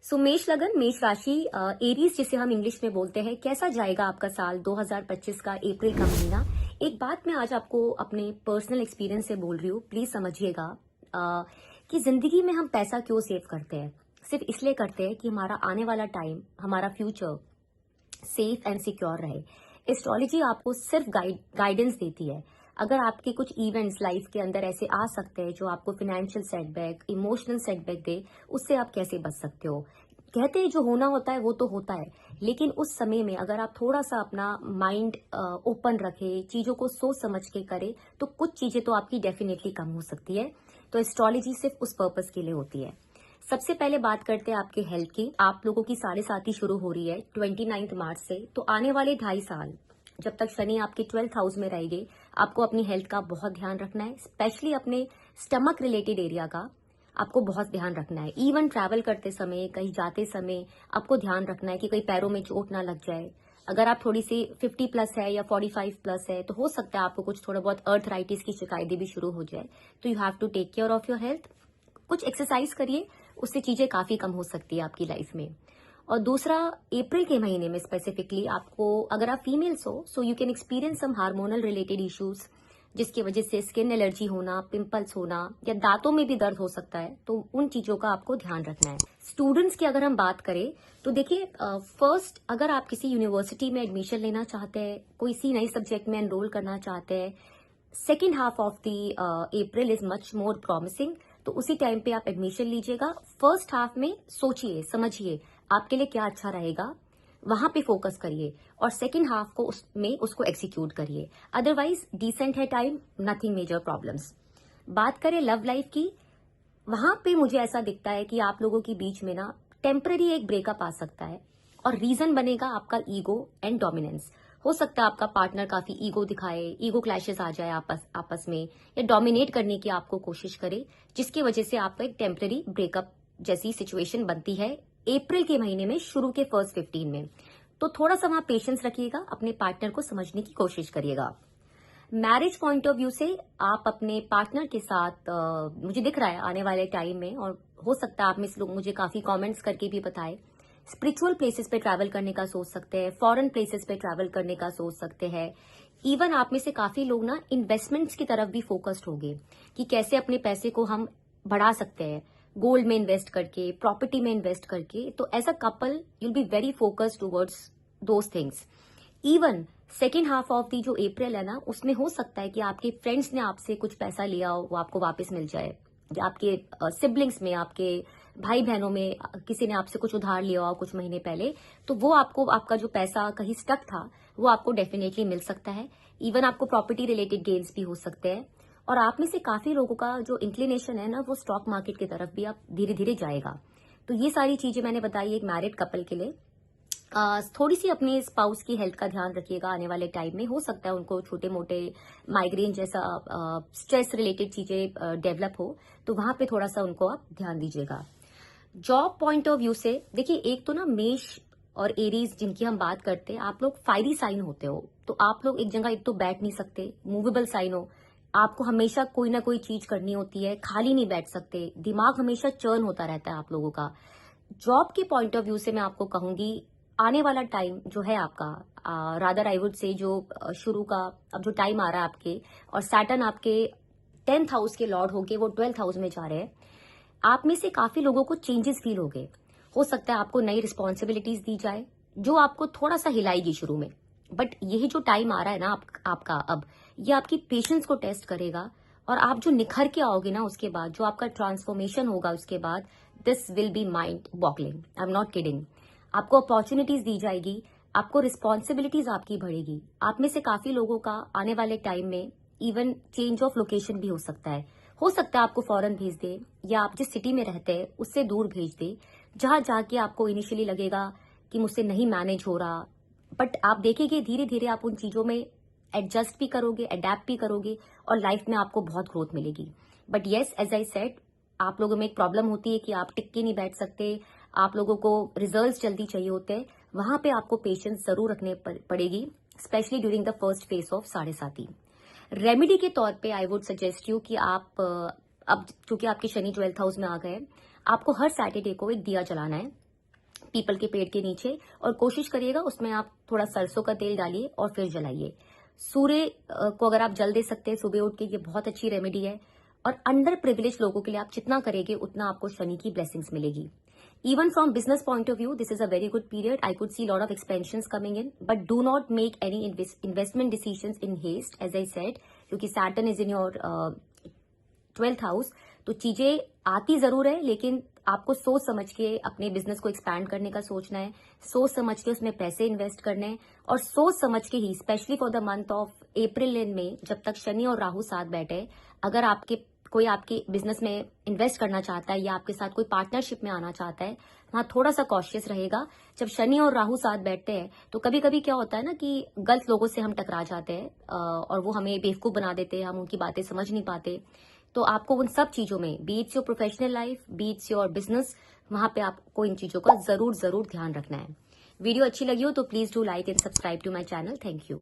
सो मेष लगन, मेष राशि, एरीज जिसे हम इंग्लिश में बोलते हैं, कैसा जाएगा आपका साल 2025 का अप्रैल का महीना। एक बात मैं आज आपको अपने पर्सनल एक्सपीरियंस से बोल रही हूँ, प्लीज समझिएगा कि जिंदगी में हम पैसा क्यों सेव करते हैं। सिर्फ इसलिए करते हैं कि हमारा आने वाला टाइम, हमारा फ्यूचर सेफ एंड सिक्योर रहे। एस्ट्रोलॉजी आपको सिर्फ गाइडेंस देती है। अगर आपके कुछ इवेंट्स लाइफ के अंदर ऐसे आ सकते हैं जो आपको फाइनेंशियल सेटबैक, इमोशनल सेटबैक दे, उससे आप कैसे बच सकते हो। कहते हैं जो होना होता है वो तो होता है, लेकिन उस समय में अगर आप थोड़ा सा अपना माइंड ओपन रखे, चीजों को सोच समझ के करे, तो कुछ चीजें तो आपकी डेफिनेटली कम हो सकती है। तो एस्ट्रोलॉजी सिर्फ उस पर्पस के लिए होती है। सबसे पहले बात करते हैं आपके हेल्थ की। आप लोगों की 7.5 शुरू हो रही है 29 मार्च से, तो आने वाले 2.5 साल जब तक शनि आपके 12th हाउस में रहेंगे, आपको अपनी हेल्थ का बहुत ध्यान रखना है। स्पेशली अपने स्टमक रिलेटेड एरिया का आपको बहुत ध्यान रखना है। इवन ट्रैवल करते समय, कहीं जाते समय आपको ध्यान रखना है कि कहीं पैरों में चोट ना लग जाए। अगर आप थोड़ी सी 50 प्लस है या 45 प्लस है, तो हो सकता है आपको कुछ थोड़ा बहुत अर्थराइटिस की शिकायतें भी शुरू हो जाए। तो you have to take care of your health. कुछ एक्सरसाइज करिए, उससे चीजें काफी कम हो सकती है आपकी लाइफ में। और दूसरा, अप्रैल के महीने में स्पेसिफिकली आपको, अगर आप फीमेल्स हो, so you can experience some hormonal related issues, जिसकी वजह से स्किन एलर्जी होना, पिंपल्स होना या दांतों में भी दर्द हो सकता है। तो उन चीजों का आपको ध्यान रखना है। स्टूडेंट्स की अगर हम बात करें तो देखिए, फर्स्ट अगर आप किसी यूनिवर्सिटी में एडमिशन लेना चाहते हैं, कोई सी नई सब्जेक्ट में एनरोल करना चाहते हैं, second half of the April is much more promising. तो उसी टाइम पे आप एडमिशन लीजिएगा। फर्स्ट हाफ में सोचिए समझिए आपके लिए क्या अच्छा रहेगा, वहां पे फोकस करिए, और सेकेंड हाफ को उसमें उसको एग्जीक्यूट करिए। अदरवाइज डिसेंट है टाइम, नथिंग मेजर प्रॉब्लम्स। बात करें लव लाइफ की, वहां पे मुझे ऐसा दिखता है कि आप लोगों के बीच में ना टेम्पररी एक ब्रेकअप आ सकता है, और रीजन बनेगा आपका ईगो एंड डोमिनेंस। हो सकता है आपका पार्टनर काफी ईगो दिखाए, ईगो क्लैशेस आ जाए आपस में, या डोमिनेट करने की आपको कोशिश करे, जिसकी वजह से आपको एक टेम्पररी ब्रेकअप जैसी सिचुएशन बनती है अप्रैल के महीने में, शुरू के फर्स्ट 15 में। तो थोड़ा सा वहां पेशेंस रखिएगा, अपने पार्टनर को समझने की कोशिश करिएगा। मैरिज पॉइंट ऑफ व्यू से आप अपने पार्टनर के साथ, मुझे दिख रहा है आने वाले टाइम में, और हो सकता है आप में से लोग मुझे काफी कमेंट्स करके भी बताए, स्पिरिचुअल प्लेसेस पे ट्रैवल करने का सोच सकते हैं, फॉरेन प्लेसेस पे ट्रैवल करने का सोच सकते हैं। इवन आप में से काफी लोग ना इन्वेस्टमेंट्स की तरफ भी फोकस्ड होंगे कि कैसे अपने पैसे को हम बढ़ा सकते हैं, गोल्ड में इन्वेस्ट करके, प्रॉपर्टी में इन्वेस्ट करके। तो as a couple you'll be very focused towards those things. Even second half of the जो अप्रैल है ना, उसमें हो सकता है कि आपके फ्रेंड्स ने आपसे कुछ पैसा लिया हो, वो आपको वापस मिल जाए, या आपके सिबलिंग्स में, आपके भाई बहनों में किसी ने आपसे कुछ उधार लिया हो कुछ महीने पहले, तो वो आपको, आपका जो पैसा कहीं स्टक था, वो आपको डेफिनेटली मिल सकता है। इवन आपको प्रॉपर्टी रिलेटेड गेन्स भी हो सकते हैं। और आप में से काफी लोगों का जो इंक्लिनेशन है ना, वो स्टॉक मार्केट की तरफ भी आप धीरे धीरे जाएगा। तो ये सारी चीजें मैंने बताई एक मैरिड कपल के लिए। थोड़ी सी अपने स्पाउस की हेल्थ का ध्यान रखिएगा आने वाले टाइम में। हो सकता है उनको छोटे मोटे माइग्रेन जैसा स्ट्रेस रिलेटेड चीजें डेवलप हो, तो वहां पे थोड़ा सा उनको आप ध्यान दीजिएगा। जॉब पॉइंट ऑफ व्यू से देखिए, एक तो ना मेष और एरीज जिनकी हम बात करते हैं, आप लोग फायरी साइन होते हो, तो आप लोग एक जगह एक तो बैठ नहीं सकते, मूवेबल साइन हो, आपको हमेशा कोई ना कोई चीज करनी होती है, खाली नहीं बैठ सकते, दिमाग हमेशा चर्न होता रहता है आप लोगों का। जॉब के पॉइंट ऑफ व्यू से मैं आपको कहूंगी, आने वाला टाइम जो है आपका, रादर आई वुड से जो शुरू का अब जो टाइम आ रहा है आपके, और सैटर्न आपके 10th हाउस के लॉर्ड होके वो 12th हाउस में जा रहे हैं, आप में से काफी लोगों को चेंजेस फील हो गए। हो सकता है आपको नई रिस्पॉन्सिबिलिटीज दी जाए, जो आपको थोड़ा सा हिलाएगी शुरू में। बट यही जो टाइम आ रहा है ना आपका अब, ये आपकी पेशेंस को टेस्ट करेगा, और आप जो निखर के आओगे ना उसके बाद, जो आपका ट्रांसफॉर्मेशन होगा उसके बाद, this will be mind boggling, I am not kidding. आपको अपॉर्चुनिटीज दी जाएगी, आपको रिस्पॉन्सिबिलिटीज आपकी बढ़ेगी। आप में से काफी लोगों का आने वाले टाइम में इवन चेंज ऑफ लोकेशन भी हो सकता है। हो सकता है आपको फॉरेन भेज दे, या आप जिस सिटी में रहते हैं उससे दूर भेज दे, जहां जाके आपको इनिशियली लगेगा कि मुझसे नहीं मैनेज हो रहा, बट आप देखेंगे धीरे धीरे आप उन चीजों में एडजस्ट भी करोगे, अडेप्ट भी करोगे, और लाइफ में आपको बहुत ग्रोथ मिलेगी। But yes, as I said, आप लोगों में एक प्रॉब्लम होती है कि आप टिक के नहीं बैठ सकते, आप लोगों को रिजल्ट्स जल्दी चाहिए होते हैं। वहां पे आपको पेशेंस जरूर रखने पड़ेगी, specially during the first phase of 7.5। Remedy के तौर पे आई वुड सजेस्ट यू कि आप, अब चूंकि आपके शनि 12th हाउस में आ गए, आपको हर सैटरडे को एक दिया जलाना है। पीपल के पेड़ के नीचे, और कोशिश करिएगा उसमें आप थोड़ा सरसों का तेल डालिए और फिर जलाइए। सूर्य को अगर आप जल दे सकते हैं सुबह उठ के, ये बहुत अच्छी रेमेडी है। और अंडर प्रिविलेज लोगों के लिए आप जितना करेंगे उतना आपको शनि की ब्लेसिंग्स मिलेगी। Even from business point of view, this is a very good period. I could see a lot of expansions coming in, but do not make any investment decisions in haste, as I said, क्योंकि Saturn is in your 12th house। तो चीजें आती जरूर है, लेकिन आपको सोच समझ के अपने बिजनेस को एक्सपैंड करने का सोचना है, सोच समझ के उसमें पैसे इन्वेस्ट करने हैं, और सोच समझ के ही specially for the month of April and May, जब तक शनि और राहु साथ बैठे, अगर कोई आपके बिजनेस में इन्वेस्ट करना चाहता है या आपके साथ कोई पार्टनरशिप में आना चाहता है, वहां थोड़ा सा कॉशियस रहेगा। जब शनि और राहु साथ बैठते हैं तो कभी कभी क्या होता है ना कि गलत लोगों से हम टकरा जाते हैं और वो हमें बेवकूफ बना देते हैं, हम उनकी बातें समझ नहीं पाते। तो आपको उन सब चीजों में, be it's your professional life, be it's your business, वहां पे आपको इन चीजों का जरूर ध्यान रखना है। वीडियो अच्छी लगी हो तो please do like and subscribe to my channel. Thank you.